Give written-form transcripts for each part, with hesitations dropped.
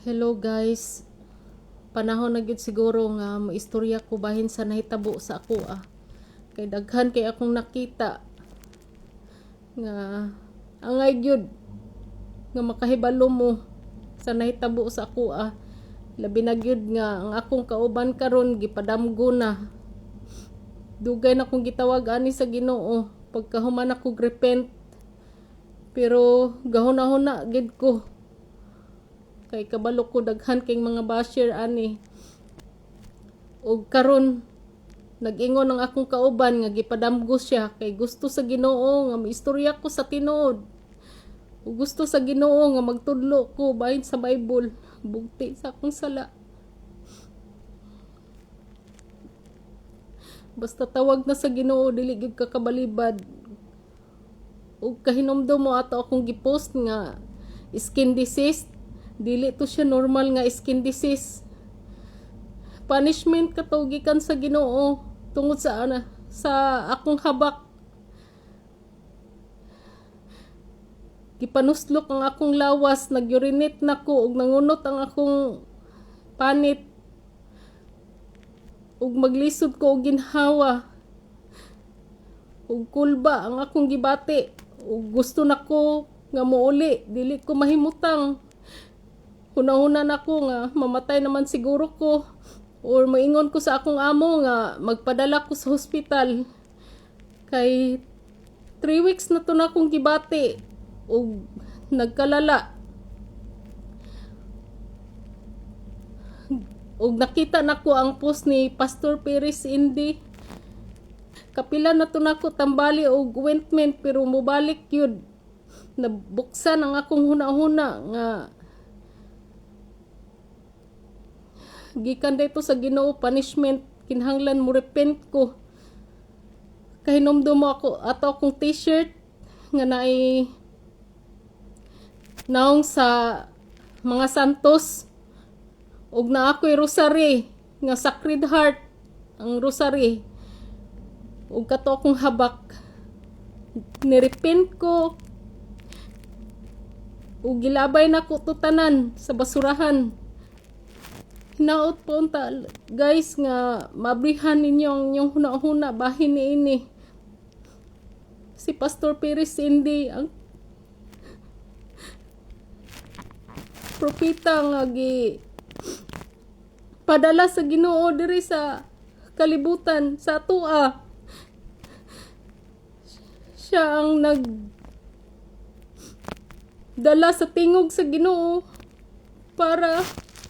Hello guys, panahon na gyud siguro nga maistorya ko bahin sa nahitabo sa ako Kay daghan kay akong nakita nga angay gyud nga makahibalo mo sa nahitabo sa ako Labi na gyud nga ang akong kauban karon gipadamgo na. Dugay na kong gitawag ani sa Ginoo pagkahuman ako repent. Pero gahuna-huna gid ko. Kay kabalo ko daghan kay mga basher ani. Og karon nag-ingon ang akong kauban nga gipadamgo siya kay gusto sa Ginoo nga maistorya ko sa tinuod. Ug gusto sa Ginoo nga magtudlo ko bahin sa Bible, bugti sa akong sala. Basta tawag na sa Ginoo dili gyud ka kabalibad. Ug kahinomdom mo ato akong gipost nga skin disease. Dili to siya normal nga skin disease. Punishment kato gikan sa Ginoo tungod sa sa akong habak. Gipanuslok ang akong lawas, nagyurinate nako ug nangunot ang akong panit. Ug maglisod ko og ginhawa. Ug kulba ang akong gibati. Ug gusto nako nga muuli, dili ko mahimutang. Hunahuna nako nga mamatay naman siguro ko or maingon ko sa akong amo nga magpadala ko sa hospital. Kay 3 weeks na to na akong gibati ug nagkalala. Ug nakita nako ang post ni Pastor Perez Indy. Kapila na to nako tambali og ointment pero mobalik yun. Nabuksan ang akong huna-huna nga gikan dito sa Ginoo punishment, kinahanglan mo repent ko. Kahinomdom mo ako ato akong t-shirt nga naay naong sa mga santos ug na ako'y rosary nga Sacred Heart ang rosary ug kato akong habak. Nirepent ko ug gilabay na ko to tanan sa basurahan. Hinaot po unta guys nga mabrihan ninyong yung huna-huna bahin ni ini. Si Pastor Perez Indy ang propeta nga padala sa Ginoo diri sa kalibutan sa atua. Siya ang dala sa tingog sa Ginoo para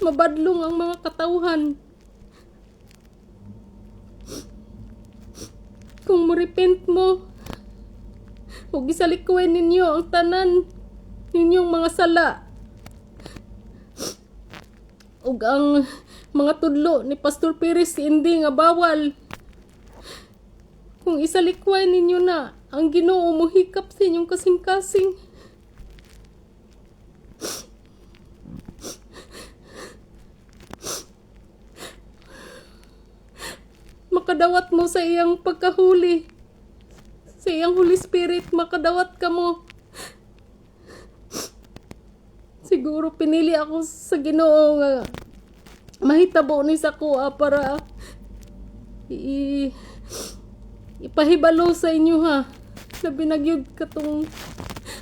mabadlong ang mga katawhan. Kung morepent mo, huwag isalikuin ninyo ang tanan ninyong mga sala. Ug ang mga tudlo ni Pastor Perez Indy nga bawal. Kung isalikway ninyo na, ang Ginoo mohikap sa inyong kasing-kasing. Makadawat mo sa iyang pagkahuli. Sa iyang Holy Spirit, makadawat ka mo. Siguro pinili ako sa Ginoo nga mahitabo ni sa kuha para ipahibalo sa inyo Labi na gyud katong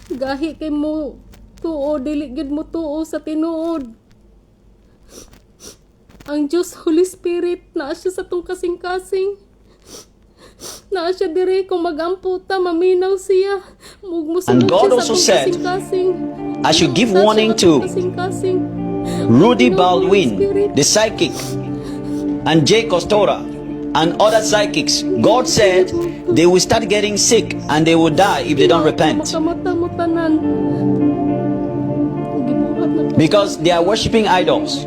gahi kay mo tuo, dili gyud mo tuo sa tinuod. Ang Diyos Holy Spirit naa siya sa tong kasing-kasing. Naa siya diri kung magamputa maminaw siya. And God also said, I should give warning to Rudy Baldwin, the psychic, and Jay Costora, and other psychics. God said they will start getting sick and they will die if they don't repent. Because they are worshipping idols.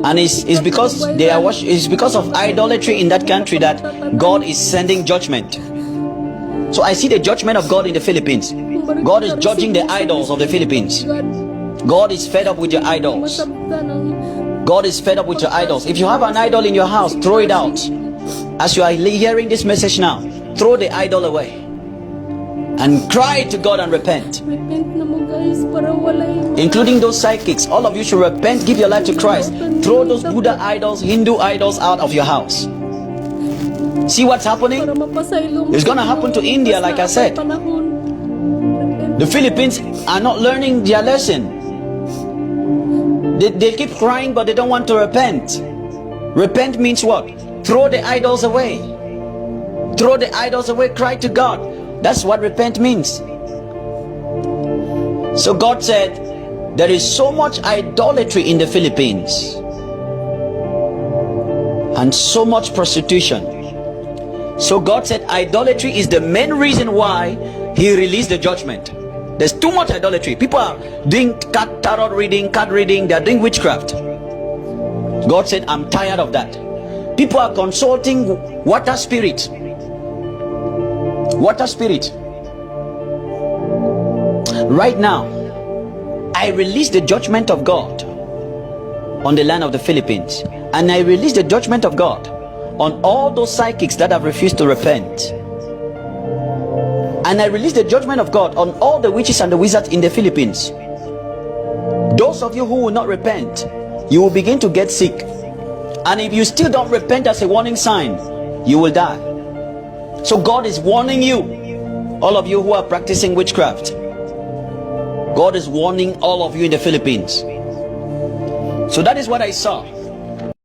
And it's because it's because of idolatry in that country that God is sending judgment. So I see the judgment of God in the Philippines. God is judging the idols of the Philippines. God is fed up with your idols. God is fed up with your idols. If you have an idol in your house, throw it out. As you are hearing this message now, throw the idol away. and cry to God and repent. Repent na mo guys para walay Including those psychics, all of you should repent, give your life to Christ. Throw those Buddha idols, Hindu idols out of your house. See what's happening? para mapasaylo mo. It's gonna happen to India, like I said. The Philippines are not learning their lesson. They keep crying, but they don't want to repent. Repent means what? Throw the idols away. Throw the idols away, cry to God. That's what repent means. So God said, there is so much idolatry in the Philippines and so much prostitution. So God said idolatry is the main reason why He released the judgment. There's too much idolatry. People are doing tarot reading, card reading, they're doing witchcraft. God said, I'm tired of that. People are consulting water spirit. Water spirit. Right now, I release the judgment of God on the land of the Philippines, and I release the judgment of God on all those psychics that have refused to repent, and I release the judgment of God on all the witches and the wizards in the Philippines. Those of you who will not repent, you will begin to get sick, and if you still don't repent as a warning sign, you will die. So God is warning you, all of you who are practicing witchcraft. God is warning all of you in the Philippines. So that is what I saw.